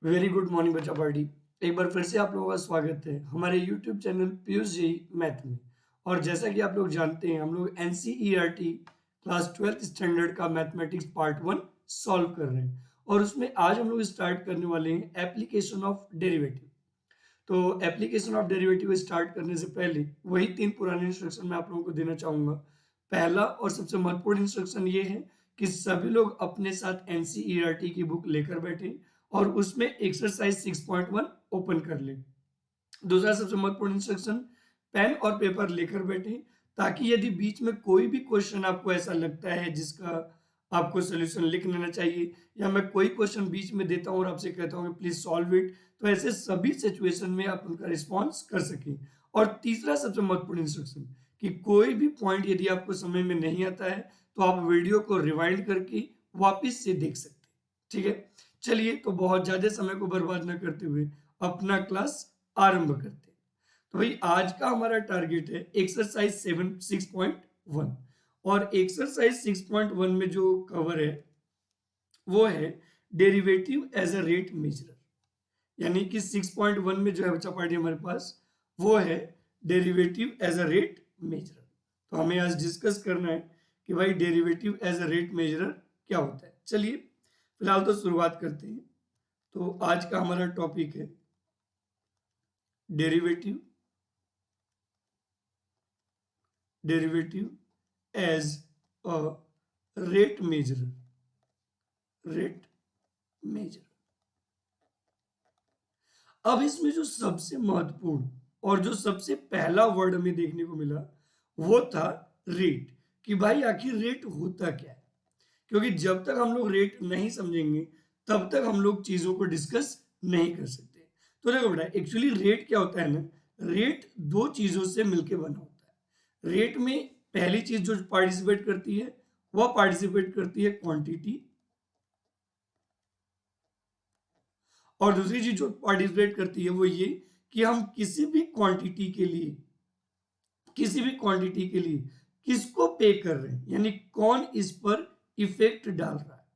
Very good morning बच्चा party. एक बार फिर से आप लोगों का स्वागत है हमारे YouTube channel Piyush ji math में। और जैसा कि आप लोग जानते हैं हम लोग एनसीईआरटी क्लास 12th स्टैंडर्ड का मैथमेटिक्स पार्ट 1 सॉल्व कर रहे हैं और उसमें आज हम लोग स्टार्ट करने वाले हैं एप्लीकेशन ऑफ डेरिवेटिव। तो एप्लीकेशन ऑफ डेरिवेटिव स्टार्ट करने से पहले वही तीन पुराने इंस्ट्रक्शन मैं आप लोगों को देना चाहूंगा। पहला और सबसे महत्वपूर्ण इंस्ट्रक्शन ये है कि सभी लोग अपने साथ एनसीईआरटी की बुक लेकर बैठे और उसमें एक्सरसाइज 6.1 ओपन कर लें। दूसरा सबसे महत्वपूर्ण इंस्ट्रक्शन, पेन और पेपर लेकर बैठे ताकि यदि बीच में कोई भी क्वेश्चन आपको ऐसा लगता है जिसका आपको सोल्यूशन लिख लेना चाहिए, या मैं कोई क्वेश्चन बीच में देता हूं और आपसे कहता हूं कि प्लीज सॉल्व इट, तो ऐसे सभी सिचुएशन में आप उनका रिस्पॉन्स कर सकें। और तीसरा सबसे महत्वपूर्ण इंस्ट्रक्शन कि कोई भी पॉइंट यदि आपको समझ में नहीं आता है तो आप वीडियो को रिवाइंड करके वापिस से देख सकते हैं। ठीक है, चलिए तो बहुत ज्यादा समय को बर्बाद न करते हुए अपना क्लास आरंभ करते हैं। तो भाई आज का हमारा टारगेट है एक्सरसाइज 6.1 और एक्सरसाइज 6.1 में जो कवर है वो है डेरिवेटिव एज अ रेट मेजरर। यानी कि 6.1 में जो है बच्चा पार्टी हमारे पास वो है डेरिवेटिव एज अ रेट मेजरर। तो हमें आज डिस्कस करना है कि भाई डेरिवेटिव एज अ रेट मेजरर क्या होता है। चलिए फिलहाल तो शुरुआत करते हैं। तो आज का हमारा टॉपिक है derivative as a rate measure. अब इसमें जो सबसे महत्वपूर्ण और जो सबसे पहला वर्ड हमें देखने को मिला वो था रेट। कि भाई आखिर रेट होता क्या है, क्योंकि जब तक हम लोग रेट नहीं समझेंगे तब तक हम लोग चीजों को डिस्कस नहीं कर सकते। तो देखो बेटा, एक्चुअली रेट क्या होता है ना, रेट दो चीजों से मिलकर बना होता है। रेट में पहली चीज जो पार्टिसिपेट करती है वह पार्टिसिपेट करती है क्वांटिटी, और दूसरी चीज जो पार्टिसिपेट करती है वो ये कि हम किसी भी क्वांटिटी के लिए किसको पे कर रहे हैं, यानी कौन इस पर इफेक्ट डाल रहा है।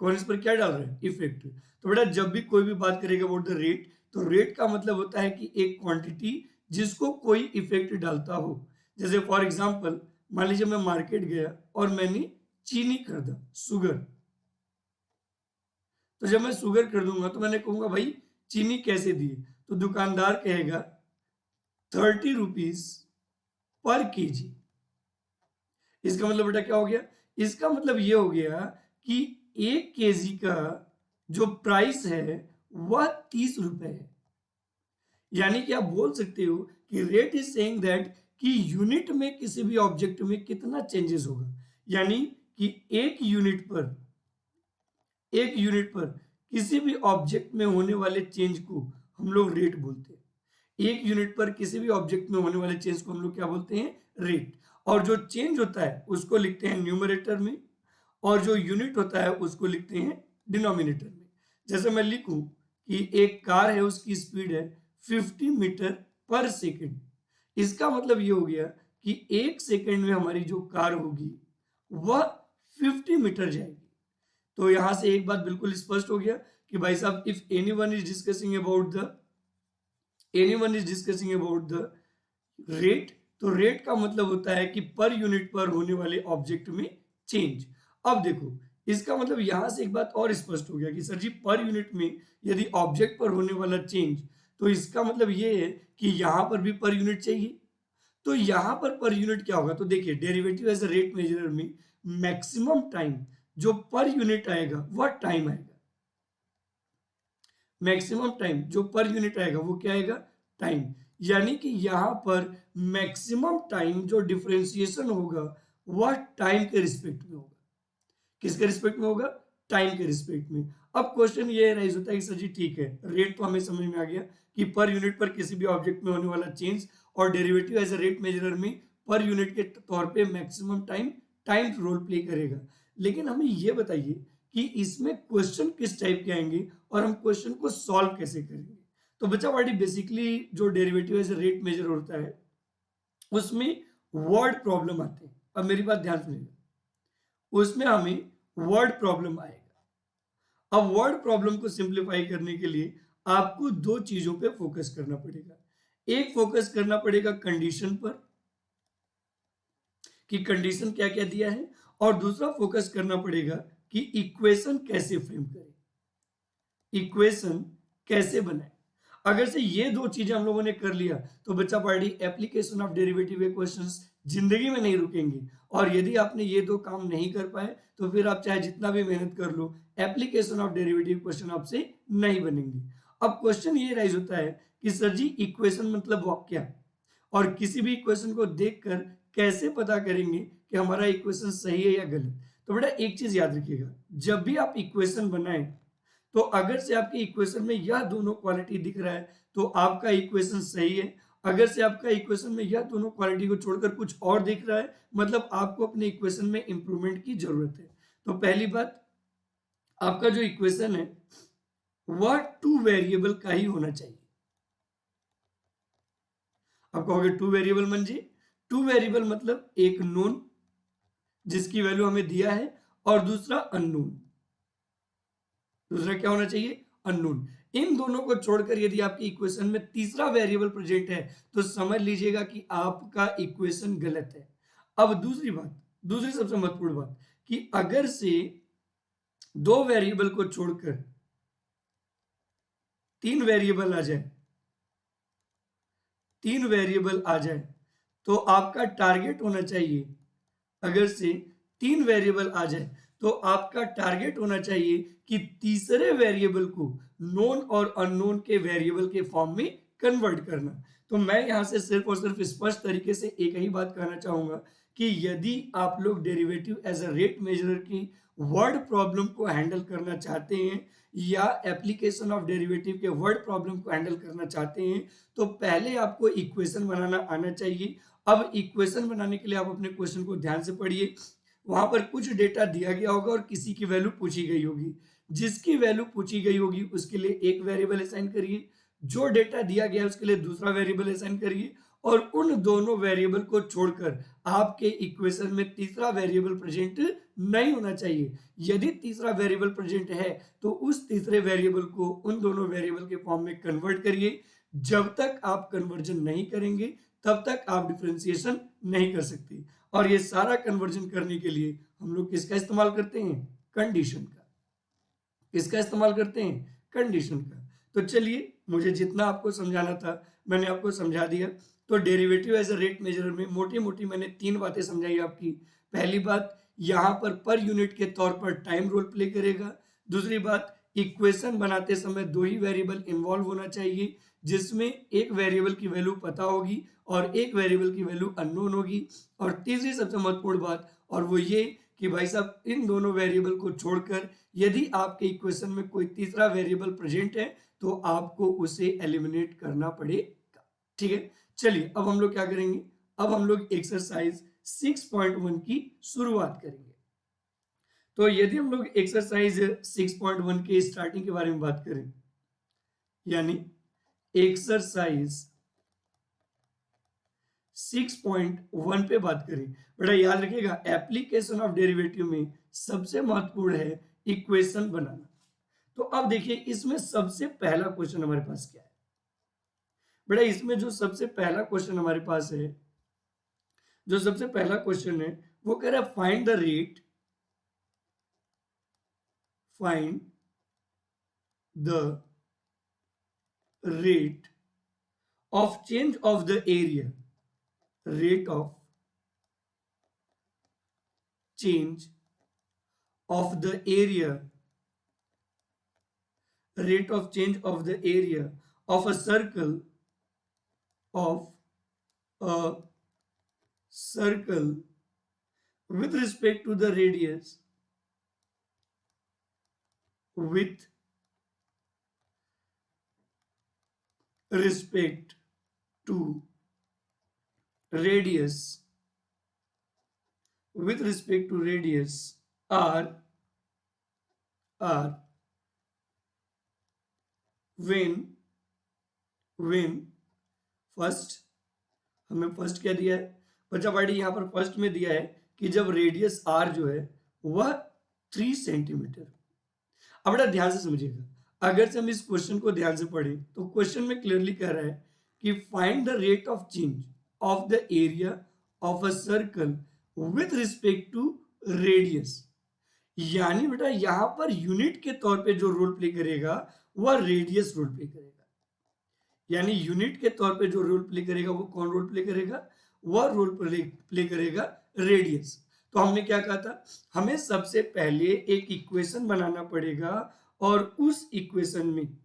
कौन इस पर क्या डाल रहे हैं, इफेक्ट। तो बेटा जब भी कोई भी बात करेगा अबाउट द रेट, तो रेट का मतलब होता है कि एक क्वांटिटी जिसको कोई इफेक्ट डालता हो। जैसे फॉर एग्जांपल मान लीजिए मैं मार्केट गया और मैंने चीनी खरीदा, शुगर। तो जब मैं शुगर खरीदूंगा तो मैंने कहूंगा भाई चीनी कैसे दी, तो दुकानदार कहेगा 30 रुपीज पर केजी। इसका मतलब बेटा क्या हो गया, इसका मतलब ये हो गया कि 1 केजी का जो प्राइस है वह 30 रुपए है। यानी कि आप बोल सकते हो कि रेट इज सेइंग दैट कि यूनिट में किसी भी ऑब्जेक्ट में कितना चेंजेस होगा। यानी कि एक यूनिट पर किसी भी ऑब्जेक्ट में होने वाले चेंज को हम लोग रेट बोलते हैं। एक यूनिट पर किसी भी ऑब्जेक्ट में होने वाले चेंज को हम लोग क्या बोलते हैं, रेट। और जो चेंज होता है उसको लिखते हैं न्यूमरेटर में, और जो यूनिट होता है उसको लिखते हैं डिनोमिनेटर में। जैसे मैं लिखूं कि एक कार है, उसकी स्पीड है 50 मीटर पर सेकेंड। इसका मतलब ये हो गया कि 1 सेकेंड में हमारी जो कार होगी वह 50 मीटर जाएगी। तो यहां से एक बात बिल्कुल स्पष्ट हो गया कि भाई साहब if anyone is discussing about the rate, तो रेट का मतलब होता है कि पर यूनिट पर होने वाले ऑब्जेक्ट में चेंज। अब देखो, इसका मतलब यहां से एक बात और स्पष्ट हो गया कि सर जी पर यूनिट में यदि ऑब्जेक्ट पर होने वाला चेंज, तो इसका मतलब ये है कि यहां पर भी पर यूनिट चाहिए। तो यहां पर यूनिट क्या होगा, तो देखिए डेरिवेटिव एज अ रेट मेजरर में मैक्सिमम टाइम जो पर यूनिट आएगा वह टाइम आएगा। मैक्सिमम टाइम जो पर यूनिट आएगा वो क्या आएगा, टाइम। यानी कि यहां पर मैक्सिमम टाइम जो डिफरेंशिएशन होगा वह टाइम के रिस्पेक्ट में होगा। किसके रिस्पेक्ट में होगा, टाइम के रिस्पेक्ट में। अब क्वेश्चन ये राइज होता है कि सर जी ठीक है, रेट तो हमें समझ में आ गया कि पर यूनिट पर किसी भी ऑब्जेक्ट में होने वाला चेंज, और डेरिवेटिव एज अ रेट मेजरर में पर यूनिट के तौर पे मैक्सिमम टाइम रोल प्ले करेगा। लेकिन हमें ये बताइए कि इसमें क्वेश्चन किस टाइप के आएंगे और हम क्वेश्चन को सॉल्व कैसे करेंगे। तो बच्चा पार्टी बेसिकली जो derivative as a rate measure होता है उसमें वर्ड प्रॉब्लम आते हैं। अब मेरी बात ध्यान सुनिएगा, उसमें हमें वर्ड प्रॉब्लम आएगा। अब वर्ड प्रॉब्लम को सिंप्लीफाई करने के लिए आपको दो चीजों पे फोकस करना पड़ेगा। एक फोकस करना पड़ेगा कंडीशन पर कि कंडीशन क्या क्या दिया है, और दूसरा फोकस करना पड़ेगा कि इक्वेशन कैसे फ्रेम करें, इक्वेशन कैसे बनाए। अगर से ये दो चीजें हम लोगों ने कर लिया तो बच्चा party application of derivative equations जिंदगी में नहीं रुकेंगे। और यदि आपने ये दो काम नहीं कर पाए तो फिर आप चाहे जितना भी मेहनत कर लो, एप्लीकेशन ऑफ डेरिवेटिव क्वेश्चन आपसे नहीं बनेंगे। अब क्वेश्चन ये राइज होता है कि सर जी इक्वेशन मतलब वो क्या, और किसी भी इक्वेशन को देखकर कैसे पता करेंगे कि हमारा इक्वेशन सही है या गलत। तो बेटा एक चीज याद रखिएगा, जब भी आप इक्वेशन बनाएं तो अगर से आपके इक्वेशन में यह दोनों क्वालिटी दिख रहा है तो आपका इक्वेशन सही है। अगर से आपका इक्वेशन में यह दोनों क्वालिटी को छोड़कर कुछ और दिख रहा है, मतलब आपको अपने इक्वेशन में इंप्रूवमेंट की जरूरत है। तो पहली बात, आपका जो इक्वेशन है वह टू वेरिएबल का ही होना चाहिए। आप कहोगे टू वेरिएबल म्हणजे, टू वेरिएबल मतलब एक नोन जिसकी वैल्यू हमें दिया है, और दूसरा अननोन। दूसरा क्या होना चाहिए, अननोन। इन दोनों को छोड़कर यदि आपकी इक्वेशन में तीसरा वेरिएबल प्रेजेंट है तो समझ लीजिएगा कि आपका इक्वेशन गलत है। अब दूसरी बात, दूसरी सबसे महत्वपूर्ण बात, कि अगर से दो वेरिएबल को छोड़कर तीन वेरिएबल आ जाए, तीन वेरिएबल आ जाए तो आपका टारगेट होना चाहिए, अगर से तीन वेरिएबल आ जाए तो आपका टारगेट होना चाहिए कि तीसरे वेरिएबल को नोन और अननोन के वेरिएबल के फॉर्म में कन्वर्ट करना। तो मैं यहां से सिर्फ और सिर्फ स्पष्ट तरीके से एक ही बात कहना चाहूंगा कि यदि आप लोग डेरिवेटिव एज अ रेट मेजरर की वर्ड प्रॉब्लम को हैंडल करना चाहते हैं या एप्लीकेशन ऑफ डेरिवेटिव के वर्ड प्रॉब्लम को हैंडल करना चाहते हैं तो पहले आपको इक्वेशन बनाना आना चाहिए। अब इक्वेशन बनाने के लिए आप अपने क्वेश्चन को ध्यान से पढ़िए, वहां पर कुछ डेटा दिया गया होगा और किसी की वैल्यू पूछी गई होगी। जिसकी वैल्यू पूछी गई होगी उसके लिए एक वेरिएबल असाइन करिए, जो डेटा दिया गया है उसके लिए दूसरा वेरिएबल असाइन करिए, और उन दोनों वेरिएबल को छोड़कर आपके इक्वेशन में तीसरा वेरिएबल प्रेजेंट नहीं होना चाहिए। यदि तीसरा वेरिएबल प्रेजेंट है तो उस तीसरे वेरिएबल को उन दोनों वेरिएबल के फॉर्म में कन्वर्ट करिए। जब तक आप कन्वर्जन नहीं करेंगे तब तक आप डिफरेंशिएशन नहीं कर सकते। और ये सारा कन्वर्जन करने के लिए हम लोग किसका इस्तेमाल करते हैं, कंडीशन का। किसका इस्तेमाल करते हैं, कंडीशन का। तो चलिए, मुझे जितना आपको समझाना था मैंने आपको समझा दिया। तो डेरिवेटिव एज अ रेट मेजरर में मोटी मोटी मैंने तीन बातें समझाई आपकी। पहली बात, यहाँ पर यूनिट के तौर पर टाइम रोल प्ले करेगा। दूसरी बात, इक्वेशन बनाते समय दो ही वेरिएबल इन्वॉल्व होना चाहिए, जिसमें एक वेरिएबल की वैल्यू पता होगी और एक वेरिएबल की वैल्यू अननोन होगी। और तीसरी सबसे महत्वपूर्ण बात, और वो ये कि भाई साहब इन दोनों वेरिएबल को छोड़कर यदि आपके इक्वेशन में कोई तीसरा वेरिएबल प्रेजेंट है तो आपको उसे एलिमिनेट करना पड़ेगा। ठीक है, चलिए अब हम लोग क्या करेंगे, अब हम लोग एक्सरसाइज 6.1 की शुरुआत करेंगे। तो यदि हम लोग एक्सरसाइज 6.1 के स्टार्टिंग के बारे में बात करें, यानी एक्सरसाइज 6.1 पे बात करें, बेटा याद रखिएगा एप्लीकेशन ऑफ डेरिवेटिव में सबसे महत्वपूर्ण है इक्वेशन बनाना। तो अब देखिए इसमें सबसे पहला क्वेश्चन हमारे पास क्या है, बेटा इसमें जो सबसे पहला क्वेश्चन हमारे पास है, जो सबसे पहला क्वेश्चन है वो कह रहा है find the rate, find the rate of change of the area, rate of change of the area, rate of change of the area of a circle, of a circle with respect to the radius, with respect to radius, with respect to radius r when first, हमें first क्या दिया है बच्चा party, यहां पर first में दिया है कि जब रेडियस r जो है वह 3 सेंटीमीटर। अब बेटा ध्यान से समझिएगा, अगर से हम इस क्वेश्चन को ध्यान से पढ़ें तो क्वेश्चन में क्लियरली कह रहा है कि find the rate of change of the area of a circle with respect to radius. यानी बेटा यहां पर यूनिट के तौर पे जो रोल प्ले करेगा वह रेडियस रोल प्ले करेगा। यानी यूनिट के तौर पे जो रोल प्ले करेगा वो कौन रोल प्ले करेगा, वह रोल प्ले करेगा रेडियस। तो हमने क्या कहा था, हमें सबसे पहले एक इक्वेशन बनाना पड़ेगा और उस इक्वेशन में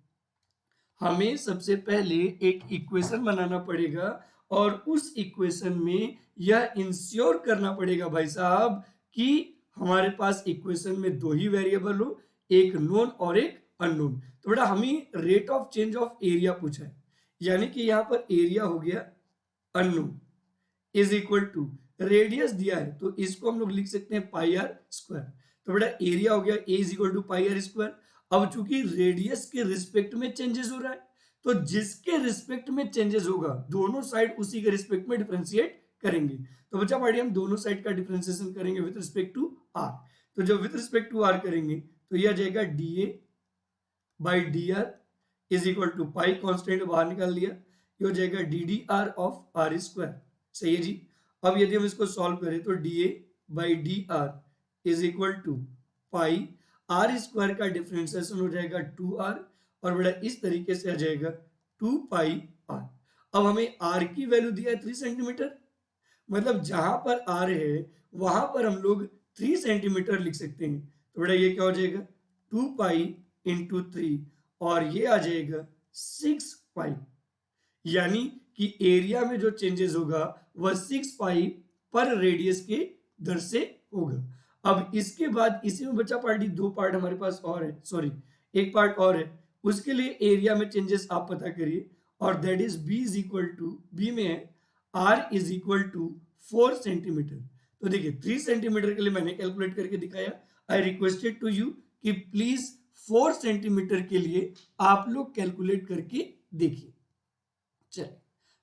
हमें सबसे पहले एक इक्वेशन बनाना पड़ेगा और उस इक्वेशन में यह इंश्योर करना पड़ेगा भाई साहब कि हमारे पास इक्वेशन में दो ही वेरिएबल हो, एक नोन और एक अननोन। तो बेटा हमें rate of change of area पूछा है, यानी कि यहां पर एरिया हो गया unknown is equal to radius दिया है तो इसको हम लोग लिख सकते हैं पाई आर स्क्वायर। तो बेटा एरिया हो गया A is equal to pi are square. अब चूंकि रेडियस के रिस्पेक्ट में चेंजेस हो रहा है तो जिसके रिस्पेक्ट में चेंजेस होगा दोनों साइड उसी के रिस्पेक्ट में डिफरेंशिएट करेंगे। तो बच्चा पढ़िए हम दोनों साइड का डिफरेंशिएशन करेंगे विद रिस्पेक्ट टू आर। तो जब विद रिस्पेक्ट टू आर करेंगे तो यह आ जाएगा D A by D R is equal to pi constant बाहर निकाल लिया, ये हो जाएगा D D R of R square. सही है जी। अब यदि हम इसको सॉल्व करें तो D A by D R is equal to pi are square का डिफरेंशिएशन हो जाएगा 2r और बड़ा इस तरीके से आ जाएगा 2 पाई आर। अब हमें r की वैल्यू दिया है 3 सेंटीमीटर, मतलब जहां पर r है वहां पर हम लोग 3 सेंटीमीटर लिख सकते हैं। तो बड़ा ये क्या हो जाएगा 2 पाई इंटू 3 और ये आ जाएगा 6 पाई। यानी कि एरिया में जो चेंजेस होगा वह 6 पाई पर रेडियस के दर से होगा। अब इसके बाद इसी में बचा पार्टी दो पार्ट हमारे पास और है, सॉरी एक पार्ट और है, उसके लिए एरिया में चेंजेस आप पता करिए और that is B is equal to, B में है R is equal to 4 centimetre. तो देखिए 3 सेंटीमीटर के लिए मैंने कैलकुलेट करके दिखाया। आई रिक्वेस्टेड टू यू कि प्लीज 4 सेंटीमीटर के लिए आप लोग कैलकुलेट करके देखिए। चलिए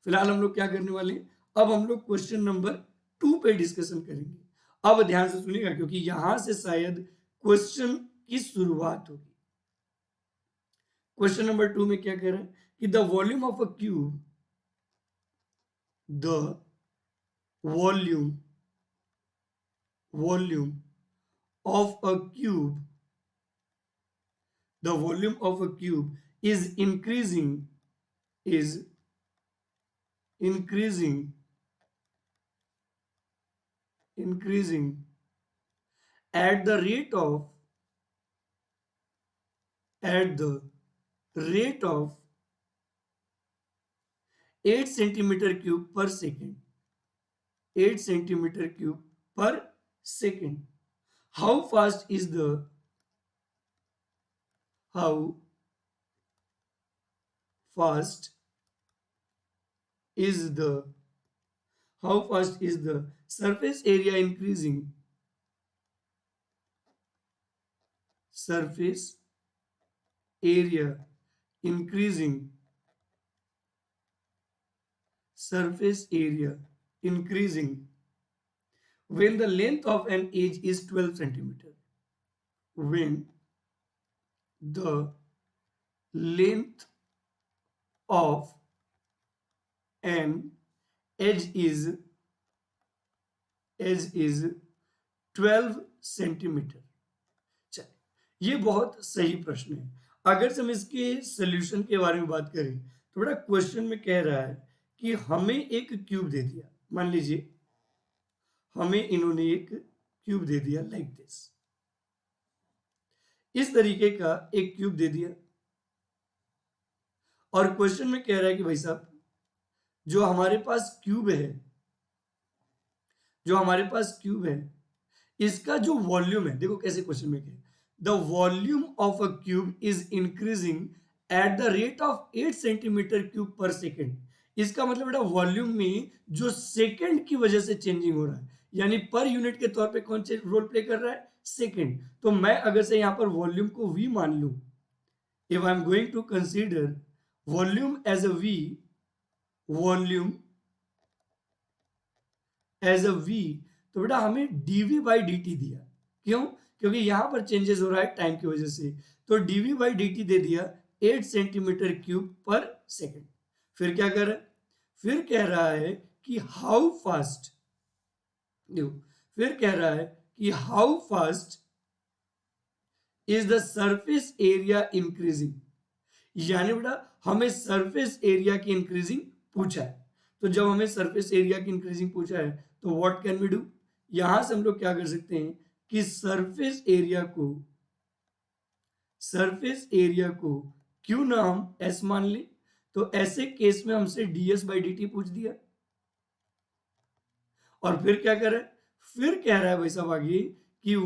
फिलहाल हम लोग क्या करने वाले हैं, अब हम लोग क्वेश्चन नंबर 2 पे डिस्कशन करेंगे। अब ध्यान से सुनिएगा क्योंकि यहां से शायद क्वेश्चन की शुरुआत होगी। क्वेश्चन नंबर 2 में क्या कह रहा है कि the volume of a cube, the volume of a cube, the volume of a cube is increasing at the rate of 8 centimeter cube per second, 8 centimeter cube per second. How fast is the surface area increasing, surface area increasing when the length of an edge is 12 centimeter, when the length of an edge is 12 centimetre. चलिए ये बहुत सही प्रश्न है। अगर से हम इसके सॉल्यूशन के बारे में बात करें तो बड़ा क्वेश्चन में कह रहा है कि हमें एक क्यूब दे दिया, मान लीजिए हमें इन्होंने एक क्यूब दे दिया लाइक दिस, इस तरीके का एक क्यूब दे दिया और क्वेश्चन में कह रहा है कि भाई साहब जो हमारे पास क्यूब है इसका जो वॉल्यूम है, देखो कैसे क्वेश्चन में क्या, the volume of a cube is increasing at the rate of 8 centimetre cube पर सेकेंड। इसका मतलब बेटा वॉल्यूम में जो सेकेंड की वजह से चेंजिंग हो रहा है, यानी पर यूनिट के तौर पे कौन से रोल प्ले कर रहा है, सेकेंड। तो मैं अगर से यहां पर वॉल्यूम को v मान लूं, if I am going to consider volume as a v, तो बेटा हमें dv बाई dt दिया। क्यों? क्योंकि यहां पर चेंजेस हो रहा है टाइम की वजह से। तो dv बाई dt दे दिया 8 सेंटीमीटर क्यूब पर सेकेंड। फिर क्या कर रहा है, फिर कह रहा है कि हाउ फास्ट, देखो फिर कह रहा है कि how fast is the surface area increasing. यानी बेटा हमें सरफेस एरिया की इंक्रीजिंग पूछा है। तो जब हमें सरफेस एरिया की इंक्रीजिंग पूछा है तो व्हाट कैन वी डू, यहां से हम लोग क्या कर सकते हैं कि सरफेस एरिया को क्यों ना हम एस मान लें। तो ऐसे केस में हमसे ds बाई डी टी पूछ दिया। और फिर क्या कर रहा है, फिर कह रहा है भाई साहब आगे कि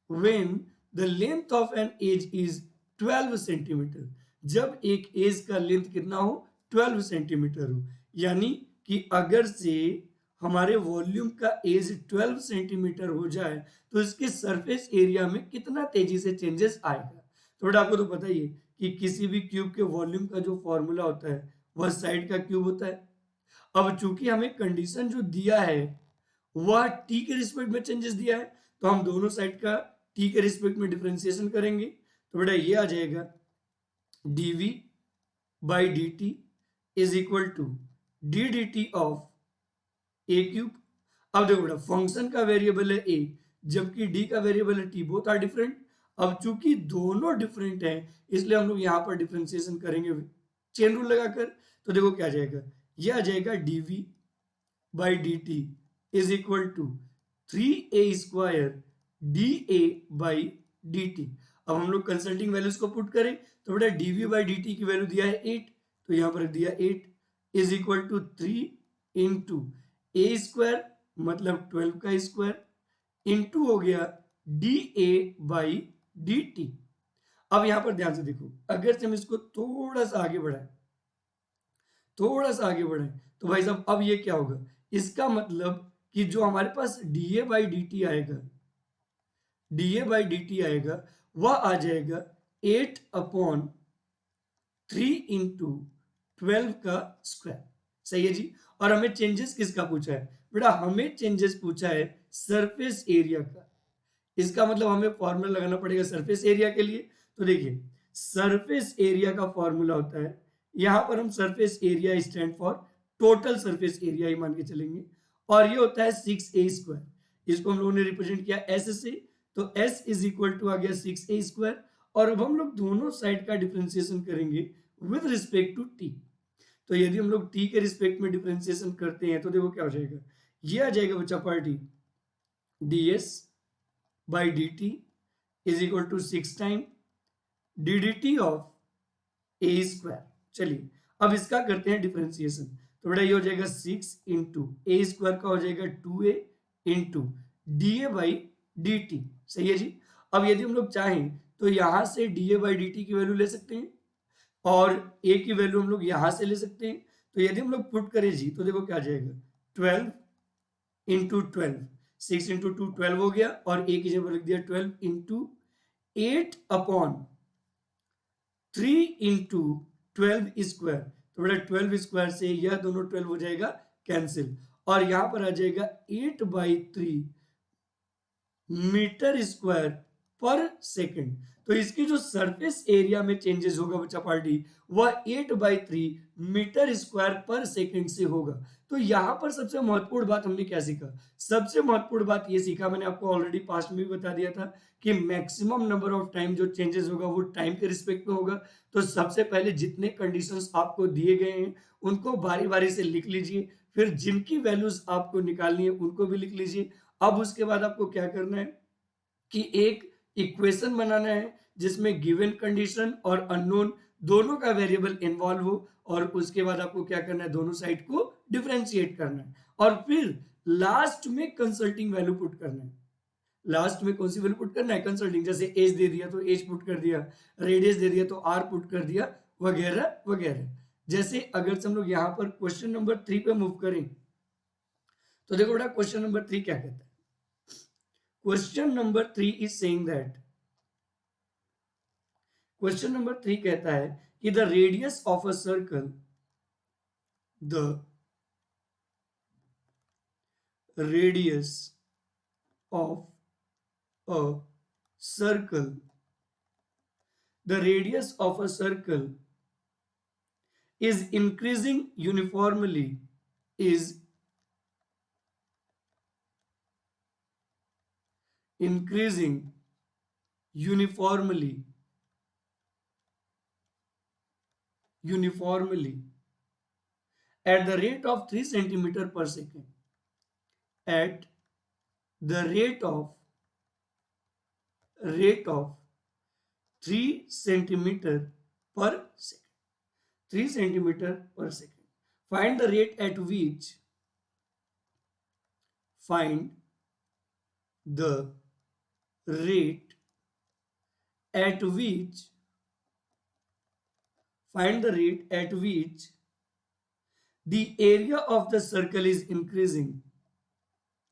when the length of an edge is 12 centimetre, जब एक एज का लेंथ कितना हो 12 सेंटीमीटर हो, यानी कि अगर से हमारे वॉल्यूम का एज 12 सेंटीमीटर हो जाए तो इसके सरफेस एरिया में कितना तेजी से चेंजेस आएगा। तो बेटा आपको तो पता ही है कि किसी भी क्यूब के वॉल्यूम का जो फॉर्मूला होता है वह साइड का क्यूब होता है। अब चूंकि हमें कंडीशन जो दिया है वह टी के रिस्पेक्ट में चेंजेस दिया है, तो हम दोनों साइड का टी के रिस्पेक्ट में डिफरेंशिएशन करेंगे। तो बेटा ये आ जाएगा dv by D T is equal to D D T of A cube. अब देखो बेटा फंक्शन का वेरिएबल है ए जबकि डी का वेरिएबल है टी, बोथ आर डिफरेंट। अब चूंकि दोनों डिफरेंट हैं इसलिए हम लोग यहां पर डिफरेंशिएशन करेंगे चेन रूल लगाकर। तो देखो क्या आ जाएगा, ये आ जाएगा dv by D T is equal to 3a² D A by D T. अब हम लोग कंसल्टिंग वैल्यूज को पुट करें तो बेटा dv बाई डी टी की वैल्यू दिया है 8, तो यहां पर रख दिया 8 is equal to 3 into a² मतलब 12 का स्क्वायर इंटू हो गया D A by D T. अब यहां पर ध्यान से देखो, अगर से हम इसको थोड़ा सा आगे बढ़ाएं तो भाई साहब अब ये क्या होगा, इसका मतलब कि जो हमारे पास dA बाई डी टी आएगा वह आ जाएगा 8/3 इंटू 12 का स्क्वायर। सही है जी। और हमें चेंजेस किसका पूछा है बेटा, हमें चेंजेस पूछा है सरफेस एरिया का। इसका मतलब हमें फॉर्मूला लगाना पड़ेगा सरफेस एरिया के लिए। तो देखिए सरफेस एरिया का फॉर्मूला होता है, यहां पर हम surface area stand for total surface area ही मान के चलेंगे, और ये होता है 6a²। इसको हम लोगों ने रिप्रेजेंट किया s से, तो s इज इक्वल टू आ गया 6a²। और अब हम लोग दोनों साइड का डिफरेंशिएशन करेंगे विद रिस्पेक्ट टू t। तो यदि हम लोग t के रिस्पेक्ट में डिफरेंशिएशन करते हैं तो देखो क्या हो जाएगा, ये आ जाएगा बच्चा party ds by D T is equal to 6 time D D T of a²। चलिए अब इसका करते हैं डिफरेंशिएशन। तो बेटा ये हो जाएगा 6 इंटू a² का हो जाएगा 2a into D A by D T. सही है जी। अब यदि हम लोग चाहें तो यहां से D A by D t की वैल्यू ले सकते हैं और a की वैल्यू हम लोग यहां से ले सकते हैं। तो यदि हम लोग पुट करें जी तो देखो क्या आ जाएगा 12 इंटू 12, 6 इंटू 2 12 हो गया, और a की जगह लिख दिया 12 इंटू 8/3 इंटू 12 स्क्वायर। तो बेटा 12 स्क्वायर से यह दोनों 12 हो जाएगा कैंसिल, और यहां पर आ जाएगा 8/3 मीटर स्क्वायर पर सेकंड। तो इसकी जो सरफेस एरिया में चेंजेस होगा बच्चा पार्टी वह 8/3 मीटर स्क्वायर पर सेकंड से होगा। तो यहां पर सबसे महत्वपूर्ण बात हमने क्या सीखा, सबसे महत्वपूर्ण बात ये सीखा, मैंने आपको ऑलरेडी पास्ट में भी बता दिया था कि मैक्सिमम नंबर ऑफ टाइम जो चेंजेस होगा वो टाइम के रिस्पेक्ट में होगा। तो सबसे पहले जितने कंडीशंस आपको दिए गए हैं उनको बारी बारी से लिख लीजिए, फिर जिनकी वैल्यूज आपको निकालनी है उनको भी लिख लीजिए। अब उसके बाद आपको क्या करना है कि एक इक्वेशन बनाना है जिसमें गिवन कंडीशन और अननोन दोनों का वेरिएबल इन्वॉल्व हो, और उसके बाद आपको क्या करना है, दोनों साइड को डिफरेंशिएट करना है, और फिर लास्ट में कंसल्टिंग वैल्यू पुट करना है। लास्ट में कौन सी वैल्यू पुट करना है, कंसल्टिंग। जैसे एज दे दिया तो एज पुट कर दिया, रेडियस दे दिया तो आर पुट कर दिया, वगैरह वगैरह। जैसे अगर हम लोग यहाँ पर क्वेश्चन नंबर 3 पे मूव करें तो देखो बेटा क्वेश्चन नंबर 3 क्या कहता है। Question number 3 is saying that, question number 3 कहता है कि the radius of a circle, the radius of a circle, the radius of a circle is increasing uniformly, is increasing uniformly, uniformly at the rate of 3 centimeter per second, at the rate of 3 centimeter per second, 3 centimeter per second. Find the rate at which, find the rate at which, find the rate at which the area of the circle is increasing.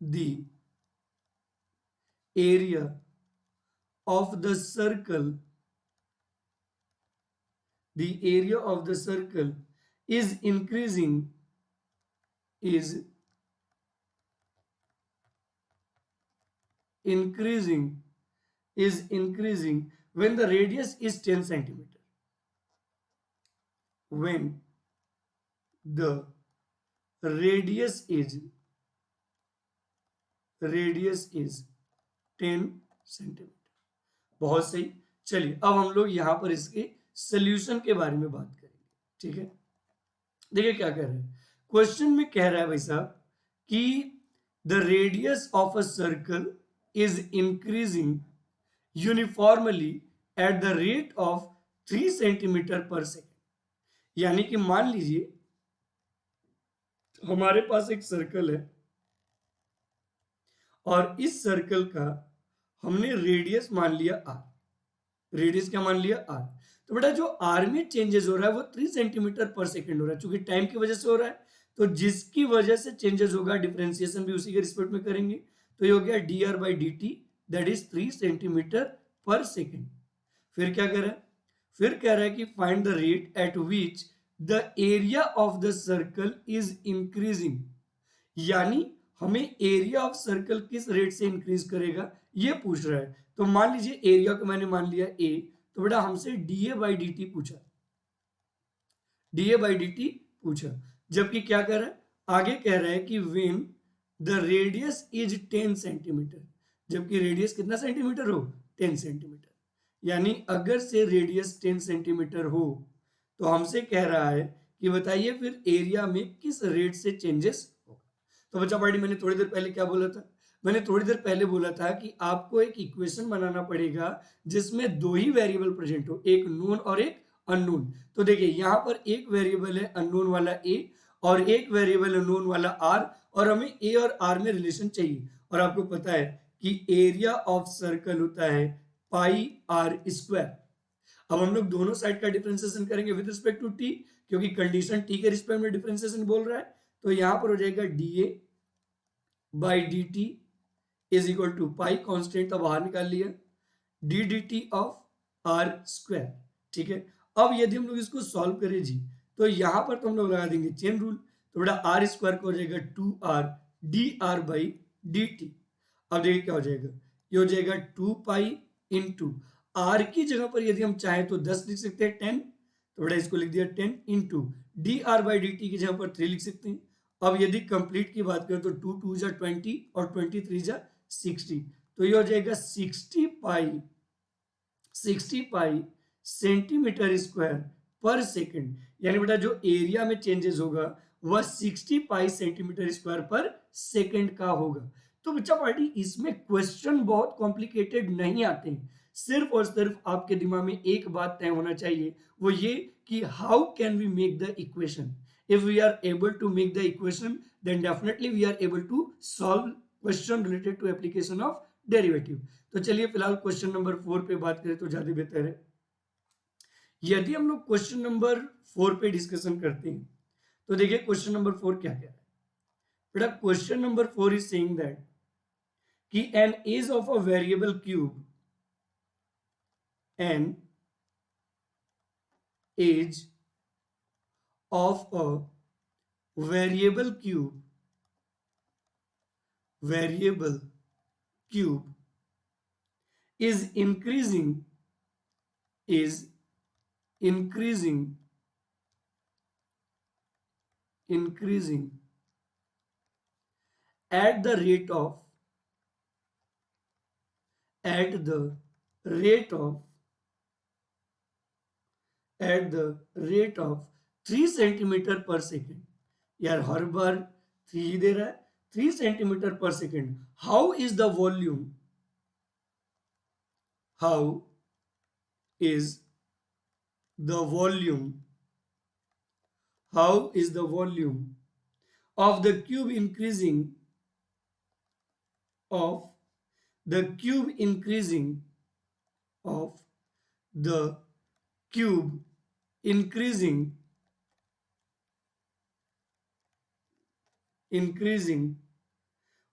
The area of the circle, the area of the circle is increasing, is increasing, is increasing when the radius is 10 centimeter. When the radius is, radius is 10 centimetre. बहुत सही. चलिए अब हम लोग यहां पर इसके solution के बारे में बात करेंगे. ठीक है, देखिए क्या कह रहे हैं. क्वेश्चन में कह रहा है भाई साहब कि the radius of a circle is increasing uniformly eight the rate of 3 centimetre per second. यानी कि मान लीजिए हमारे पास एक सर्कल है और इस सर्कल का हमने रेडियस मान लिया आर. रेडियस क्या मान लिया आर. तो बेटा जो आर में चेंजेस हो रहा है वो 3 सेंटीमीटर पर सेकेंड हो रहा है. चूंकि टाइम की वजह से हो रहा है तो जिसकी वजह से चेंजेस होगा डिफरेंशिएशन भी उसी के रिस्पेक्ट में करेंगे. तो ये हो गया D r by D T, that is 3 centimetre per second. फिर क्या कह रहा है, फिर कह रहा है कि find the rate at which the area of the circle is increasing. यानी हमें एरिया ऑफ सर्कल किस रेट से इंक्रीज करेगा ये पूछ रहा है. तो मान लीजिए एरिया को मैंने मान लिया ए, तो बेटा हमसे d A by D t पूछा, d A by D t पूछा. जबकि क्या कह रहा है, आगे कह रहा है कि when the radius is 10 centimetre. जबकि रेडियस कितना सेंटीमीटर हो, 10 सेंटीमीटर. यानी अगर से रेडियस 10 सेंटीमीटर हो तो हमसे कह रहा है कि बताइए फिर एरिया में किस रेट से चेंजेस होगा. तो बच्चा पार्टी मैंने थोड़ी देर पहले क्या बोला था, मैंने थोड़ी देर पहले बोला था कि आपको एक इक्वेशन बनाना पड़ेगा जिसमें दो ही वेरिएबल प्रेजेंट हो, एक नोन और एक अननोन. तो देखिए यहां पर एक वेरिएबल है अननोन वाला ए और एक वेरिएबल है नोन वाला आर, और हमें ए और आर में रिलेशन चाहिए. और आपको पता है कि एरिया ऑफ सर्कल होता है पाई आर स्क्वायर. अब हम लोग दोनों साइड का डिफरेंशिएशन करेंगे विद रिस्पेक्ट टू टी, क्योंकि कंडीशन टी के रिस्पेक्ट में डिफरेंशिएशन बोल रहा है. तो यहां पर हो जाएगा D A by D T is equal to pi, constant तो बाहर निकाल लिया, D D T of R square. ठीक है, अब यदि हम लोग इसको सॉल्व करें जी तो यहां पर तो हम लोग लगा देंगे चेन रूल. तो बेटा आर स्क्वायर को हो जाएगा 2r D r by D T. अब देखिए क्या हो जाएगा, ये हो जाएगा 2 पाई इंटू आर की जगह पर यदि हम चाहें तो 10 लिख सकते हैं 10, तो बेटा इसको लिख दिया 10 into D r by D t की जगह पर 3 लिख सकते हैं. अब यदि कंप्लीट की बात करें तो 2 2 जा 20 और 20 3 जा 60, तो ये हो जाएगा 60 पाई सेंटीमीटर स्क्वायर पर सेकंड. यानी बेटा जो एरिया में चेंजेस होगा वह 60 पाई सेंटीमीटर स्क्वायर पर सेकंड का होगा. तो बच्चा पार्टी इसमें क्वेश्चन बहुत कॉम्प्लिकेटेड नहीं आते हैं. सिर्फ और सिर्फ आपके दिमाग में एक बात तय होना चाहिए, वो ये कि how can we make the equation. if we are able to make the equation then definitely we are able to solve question related to application of derivative. तो चलिए फिलहाल क्वेश्चन नंबर 4 पे बात करें तो ज्यादा बेहतर है. यदि हम लोग क्वेश्चन नंबर 4 पे डिस्कशन करते हैं तो देखिए क्वेश्चन नंबर 4 क्या कह रहा है. बेटा question number 4 is saying that कि an edge of a variable cube, an edge of a variable cube is is increasing increasing at the rate of at the rate of at the rate of 3 centimetre per second. यार हर बार 3 ही दे रहा है. 3 centimetre per second. How is the volume how is the volume how is the volume of the cube increasing of the cube increasing of the cube increasing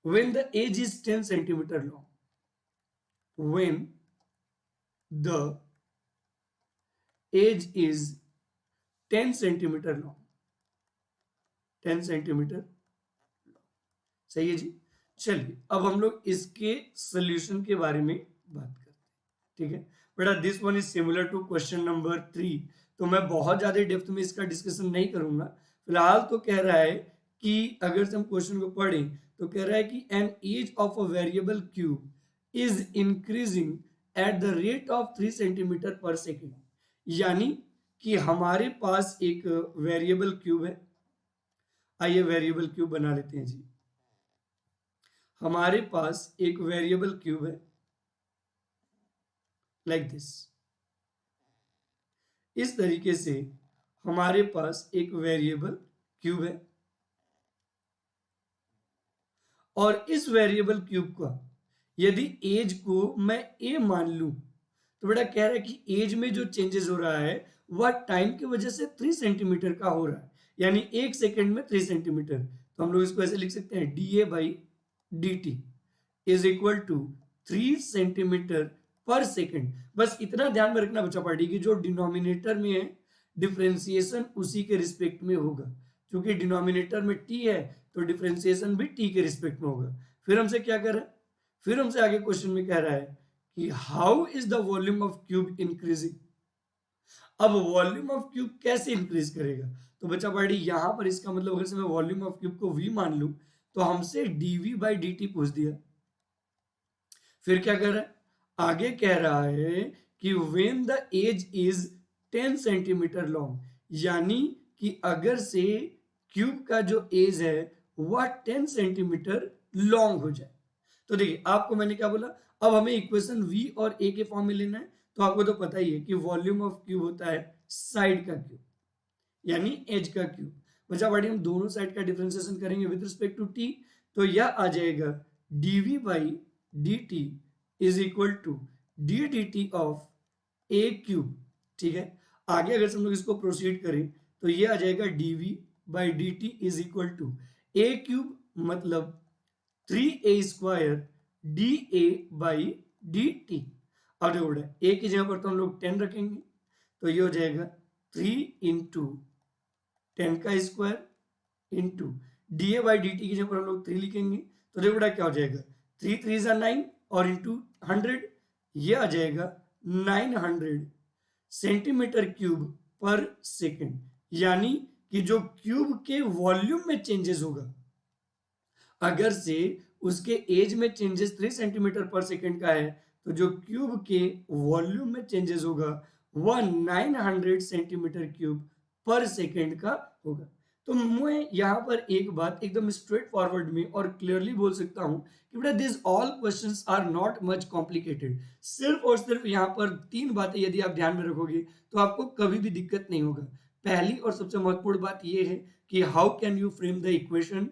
when the edge is 10 centimeter long. When the edge is 10 centimeter long. 10 centimetre. सही है जी. चलिए अब हम लोग इसके solution के बारे में बात करते हैं. ठीक है बेटा, this one is similar to question number 3, तो मैं बहुत ज्यादा डेप्थ में इसका डिस्कशन नहीं करूंगा. फिलहाल तो कह रहा है कि अगर से हम क्वेश्चन को पढ़ें तो कह रहा है कि an edge of a variable cube is increasing at the rate of 3 centimetre per second. यानी कि हमारे पास एक वेरिएबल क्यूब है. आइए वेरिएबल क्यूब बना लेते हैं जी. हमारे पास एक वेरिएबल क्यूब है लाइक दिस. इस तरीके से हमारे पास एक वेरिएबल क्यूब है और इस वेरिएबल क्यूब का यदि एज को मैं ए मान लूं तो बेटा कह रहा है कि एज में जो चेंजेस हो रहा है वह टाइम की वजह से 3 सेंटीमीटर का हो रहा है. यानी 1 सेकेंड में 3 सेंटीमीटर. तो हम लोग इसको ऐसे लिख सकते हैं D A by D T is equal to 3 centimetre per second. बस इतना ध्यान में रखना बच्चा पार्टी की जो डिनोमिनेटर में है डिफरेंशिएशन उसी के रिस्पेक्ट में होगा. क्योंकि डिनोमिनेटर में टी है तो डिफरेंशिएशन भी टी के रिस्पेक्ट में होगा. फिर हमसे क्या कर रहा है, फिर हमसे आगे क्वेश्चन में कह रहा है कि how is the volume of cube increasing. अब वॉल्यूम ऑफ क्यूब कैसे इंक्रीज करेगा. तो बच्चा पार्टी यहां पर इसका मतलब अगर से मैं वॉल्यूम ऑफ क्यूब को v मान लूं तो हमसे dv बाई डी टी पूछ दिया. फिर क्या कर रहा है, आगे कह रहा है कि when the edge is 10 centimetre long. यानी कि अगर से क्यूब का जो एज है वह 10 सेंटीमीटर लॉन्ग हो जाए. तो देखिए आपको मैंने क्या बोला, अब हमें इक्वेशन v और a के फॉर्म में लेना है. तो आपको तो पता ही है कि वॉल्यूम ऑफ क्यूब होता है साइड का क्यूब यानी एज का क्यूब. बचा पार्टी हम दोनों साइड का डिफरेंशिएशन करेंगे विद रिस्पेक्ट टू टी. तो यह आ जाएगा dv by D T is equal to D D T of A cube. ठीक है, आगे अगर हम लोग इसको प्रोसीड करें तो ये आ जाएगा dv by D T is equal to A cube मतलब 3a square D A by D T. अब देखो बेटा ए की जगह पर तो हम लोग 10 रखेंगे तो ये हो जाएगा 3 इंटू 10 का square into D A by D t की जगह पर हम लोग 3 लिखेंगे. तो देखो बेटा क्या हो जाएगा 3 3 9 और इंटू 100 ये आ जाएगा 900 सेंटीमीटर क्यूब पर सेकेंड. यानी कि जो क्यूब के वॉल्यूम में चेंजेस होगा अगर से उसके एज में चेंजेस 3 सेंटीमीटर पर सेकेंड का है तो जो क्यूब के वॉल्यूम में चेंजेस होगा वह 900 सेंटीमीटर क्यूब पर सेकेंड का होगा. तो मैं यहाँ पर एक बात एकदम स्ट्रेट फॉरवर्ड में और क्लियरली बोल सकता हूँ कि बेटा this all questions are not much complicated. सिर्फ और सिर्फ यहाँ पर 3 बातें यदि आप ध्यान में रखोगे तो आपको कभी भी दिक्कत नहीं होगा. पहली और सबसे महत्वपूर्ण बात यह है कि how can you frame the equation.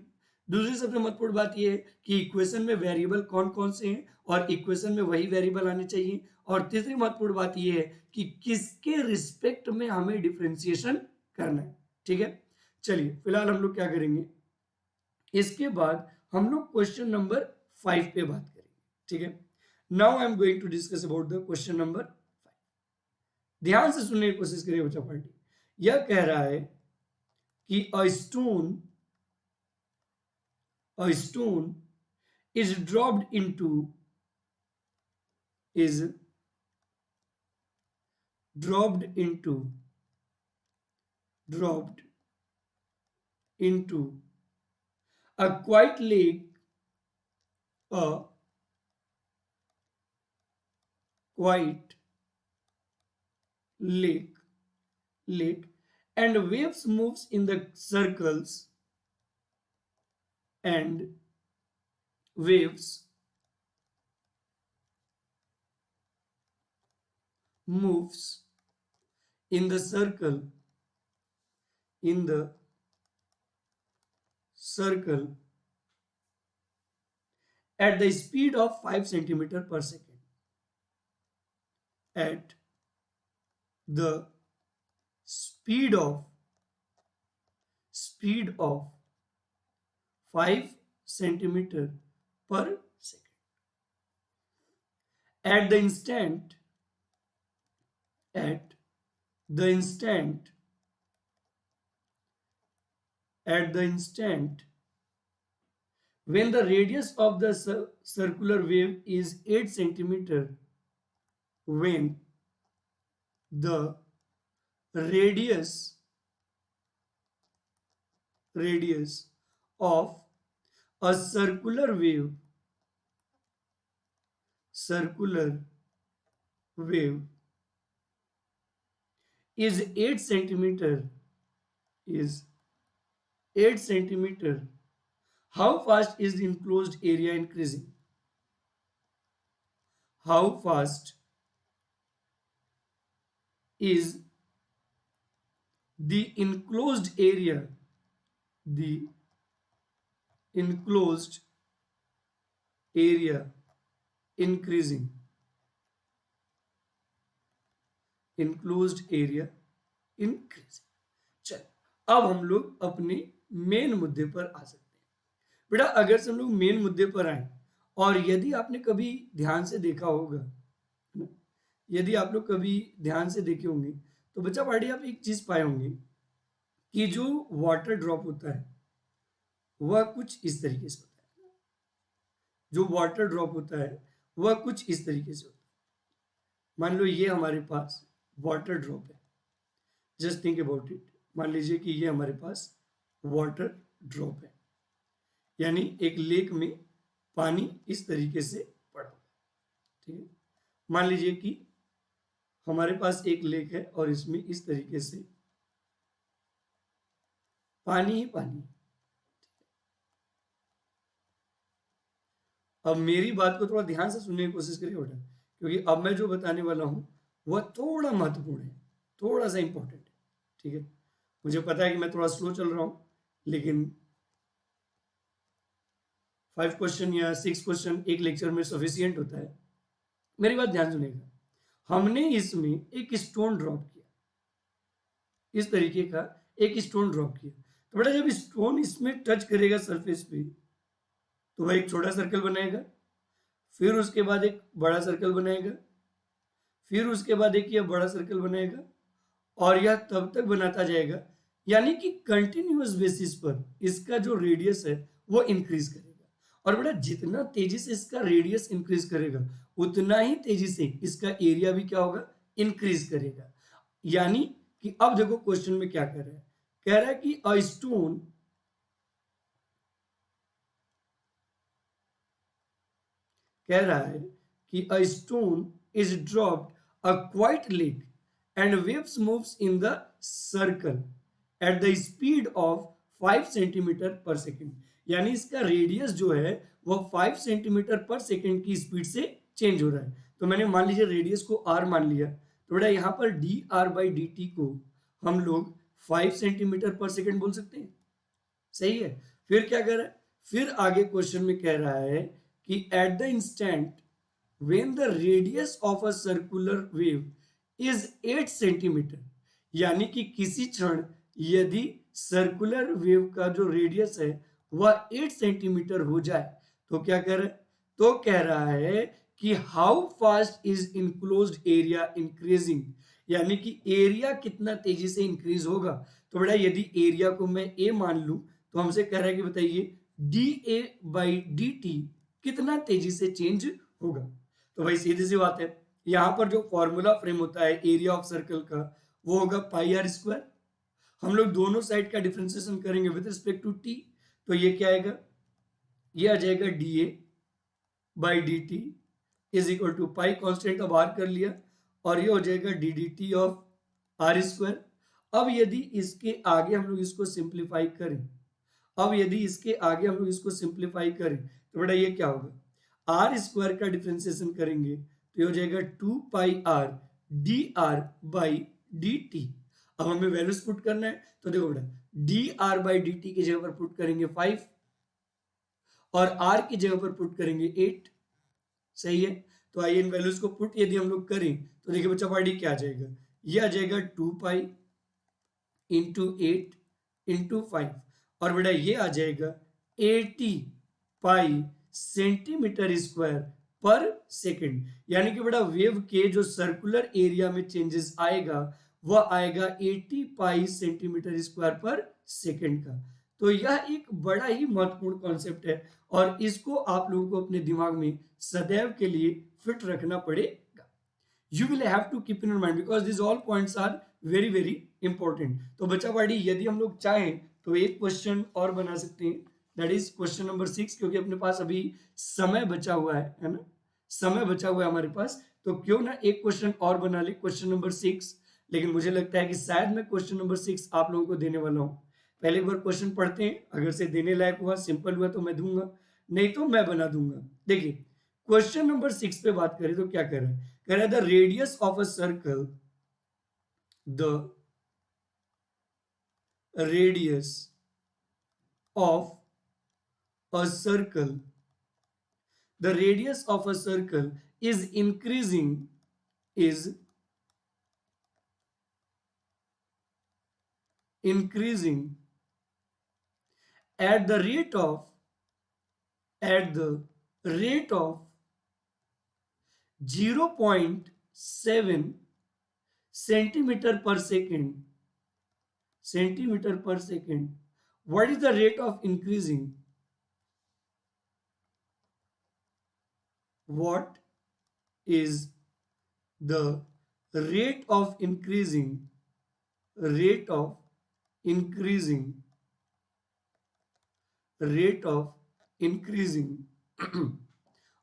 दूसरी सबसे महत्वपूर्ण बात यह है कि इक्वेशन में वेरिएबल कौन कौन से हैं और इक्वेशन में वही वेरिएबल आने चाहिए. और तीसरी महत्वपूर्ण बात यह है कि किसके रिस्पेक्ट में हमें डिफरेंशिएशन करना है. ठीक है, चलिए फिलहाल हम लोग क्या करेंगे, इसके बाद हम लोग क्वेश्चन नंबर 5 पे बात करेंगे. ठीक है, now I am going to discuss about the question number 5. ध्यान से सुनने की कोशिश करिए बच्चा पार्टी. यह कह रहा है कि अ stone is dropped is dropped into a quiet lake, a quiet lake, and waves moves in the circles, and waves moves in the circle at the speed of 5 centimeter per second. At the speed of 5 centimeter per second. At the instant when the radius of the circular wave is 8 centimeter, when the radius of a circular wave is 8 centimeter, how fast is the enclosed area increasing? How fast is the enclosed area increasing? चल, अब हम लोग अपने main मुद्दे पर आ सकते हैं। बेटा अगर से हम लोग मेन मुद्दे पर आए, और यदि आपने कभी ध्यान से देखा होगा, यदि आप लोग कभी ध्यान से देखे होंगे तो बच्चा पार्टी आप एक चीज पाए होंगे कि जो वाटर ड्रॉप होता है वह कुछ इस तरीके से होता है। जो वाटर ड्रॉप होता है वह कुछ इस तरीके से होता है। मान लो ये हमारे पास वाटर ड्रॉप है, जस्ट थिंक अबाउट इट। मान लीजिए कि ये हमारे पास वाटर ड्रॉप है, यानी एक लेक में पानी इस तरीके से पड़ा हुआ है, ठीक है। मान लीजिए कि हमारे पास एक लेक है और इसमें इस तरीके से पानी ही पानी है। अब मेरी बात को थोड़ा ध्यान से सुनने की कोशिश करिए बेटा, क्योंकि अब मैं जो बताने वाला हूं वह थोड़ा महत्वपूर्ण है, थोड़ा सा इंपॉर्टेंट है, ठीक है। मुझे पता है कि मैं थोड़ा स्लो चल रहा हूं, लेकिन 5 क्वेश्चन या 6 क्वेश्चन एक लेक्चर में सफिशियंट होता है। मेरी बात ध्यान सुनिएगा। हमने इसमें एक स्टोन ड्रॉप किया, इस तरीके का एक स्टोन ड्रॉप किया। तो बेटा जब स्टोन इसमें टच करेगा सरफेस पे तो वह एक छोटा सर्कल बनाएगा, फिर उसके बाद एक बड़ा सर्कल बनाएगा, फिर उसके बाद एक यह बड़ा सर्कल बनाएगा, और यह तब तक बनाता जाएगा, यानी कि कंटिन्यूअस बेसिस पर इसका जो रेडियस है वो इंक्रीज करेगा। और बेटा जितना तेजी से इसका रेडियस इंक्रीज करेगा उतना ही तेजी से इसका एरिया भी क्या होगा, इंक्रीज करेगा। यानी कि अब देखो क्वेश्चन में क्या कह रहा है, कह रहा है कि a stone is dropped a quiet lake and waves moves in the circle at the speed of 5 centimeter per second। यानी इसका रेडियस जो है वह 5 सेंटीमीटर पर सेकंड की स्पीड से चेंज हो रहा है। तो मैंने मान लीजिए रेडियस को r मान लिया, तो बेटा यहाँ पर dr/dt को हम लोग 5 सेंटीमीटर पर सेकंड बोल सकते हैं, सही है। फिर क्या कर रहा है, फिर आगे क्वेश्चन में कह रहा है कि at the instant when the radius of a circular wave is 8 centimetre, यानी कि किसी क्षण यदि सर्कुलर वेव का जो रेडियस है वह 8 सेंटीमीटर हो जाए तो क्या कर रहा है, तो कह रहा है कि how fast is enclosed area increasing, यानी कि एरिया कितना तेजी से इंक्रीज होगा। तो बेटा यदि एरिया को मैं ए मान लूं तो हमसे कह रहा है कि बताइए dA/dt कितना तेजी से चेंज होगा। तो भाई सीधी सी बात है, यहाँ पर जो फॉर्मूला फ्रेम होता है एरिया ऑफ सर्कल का वो होगा पाई आर स्क्वायर। हम लोग दोनों साइड का डिफ्रेंसिएशन करेंगे विद रिस्पेक्ट टू टी, तो ये क्या आएगा, ये आ जाएगा D A by D T is equal to pi, constant अब आर कर लिया, और ये हो जाएगा D D T of R square. अब यदि इसके आगे हम लोग इसको सिंप्लीफाई करें, अब यदि इसके आगे हम लोग इसको सिंप्लीफाई करें तो बेटा ये क्या होगा, आर स्क्वायर का डिफ्रेंसिएशन करेंगे तो ये हो जाएगा 2 pi r d r by D T. अब हमें वैल्यूज पुट करना है, तो देखो बेटा d r by D t की जगह पर पुट करेंगे 5 और आर की जगह पर पुट करेंगे 8। सही है, तो आइए इन वैल्यूज को पुट यदि हम लोग करें तो देखिए बच्चा पार्टी क्या आ जाएगा, ये आ जाएगा 2 पाई इंटू 8 इंटू 5, और बेटा ये आ जाएगा 80 पाई सेंटीमीटर स्क्वायर पर सेकंड। यानी कि बेटा वेव के जो सर्कुलर एरिया में चेंजेस आएगा वह आएगा 80 पाई सेंटीमीटर स्क्वायर पर सेकंड का। तो यह एक बड़ा ही महत्वपूर्ण कॉन्सेप्ट है और इसको आप लोगों को अपने दिमाग में सदैव के लिए फिट रखना पड़ेगा। You will have to keep in your mind because this all points are very very important. तो बच्चा पार्टी यदि हम लोग चाहें तो एक क्वेश्चन और बना सकते हैं, दैट इज क्वेश्चन नंबर 6, क्योंकि अपने पास अभी समय बचा हुआ है ना, समय बचा हुआ है हमारे पास, तो क्यों ना एक क्वेश्चन और बना ले, क्वेश्चन नंबर 6। लेकिन मुझे लगता है कि शायद मैं क्वेश्चन नंबर 6 आप लोगों को देने वाला हूँ। पहले एक बार क्वेश्चन पढ़ते हैं, अगर से देने लायक हुआ, सिंपल हुआ तो मैं दूंगा, नहीं तो मैं बना दूंगा। देखिए क्वेश्चन नंबर 6 पे बात करें तो क्या कह रहा है, कह रहा है the radius of a circle, the radius of a circle, the radius of a circle is increasing at the rate of 0.7 centimeter per second. What is the rate of increasing? What is the rate of increasing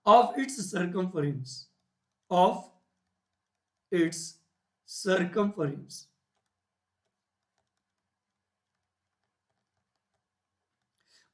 of its circumference?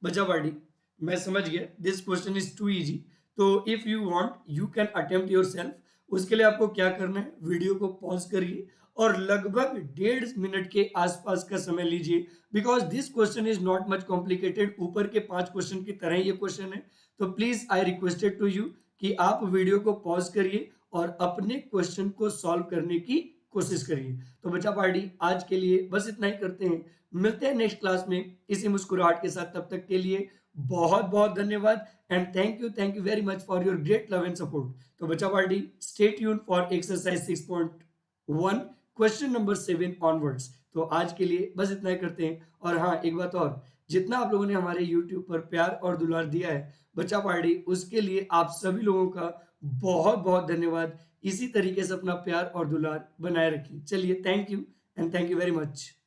बच्चा party मैं समझ गया, this question is too easy, तो if you want you can attempt yourself. उसके लिए आपको क्या करना है, वीडियो को पॉज करिए और लगभग 1.5 मिनट के आसपास का समय लीजिए, because this question is not much complicated, ऊपर के 5 क्वेश्चन की तरह ये क्वेश्चन है। तो please I requested to you कि आप वीडियो को पॉज करिए और अपने क्वेश्चन को सॉल्व करने की कोशिश करिए। तो बच्चा पार्टी आज के लिए बस इतना ही करते हैं, मिलते हैं नेक्स्ट क्लास में इसी मुस्कुराहट के साथ। तब तक के लिए बहुत बहुत धन्यवाद and thank you very much for your great love and support. तो बच्चा party stay tune for exercise 6.1 question number 7 onwards. तो आज के लिए बस इतना ही करते हैं। और हाँ एक बात और, जितना आप लोगों ने हमारे YouTube पर प्यार और दुलार दिया है बच्चा पार्टी, उसके लिए आप सभी लोगों का बहुत बहुत धन्यवाद। इसी तरीके से अपना प्यार और दुलार बनाए रखिए। चलिए thank you and thank you very much.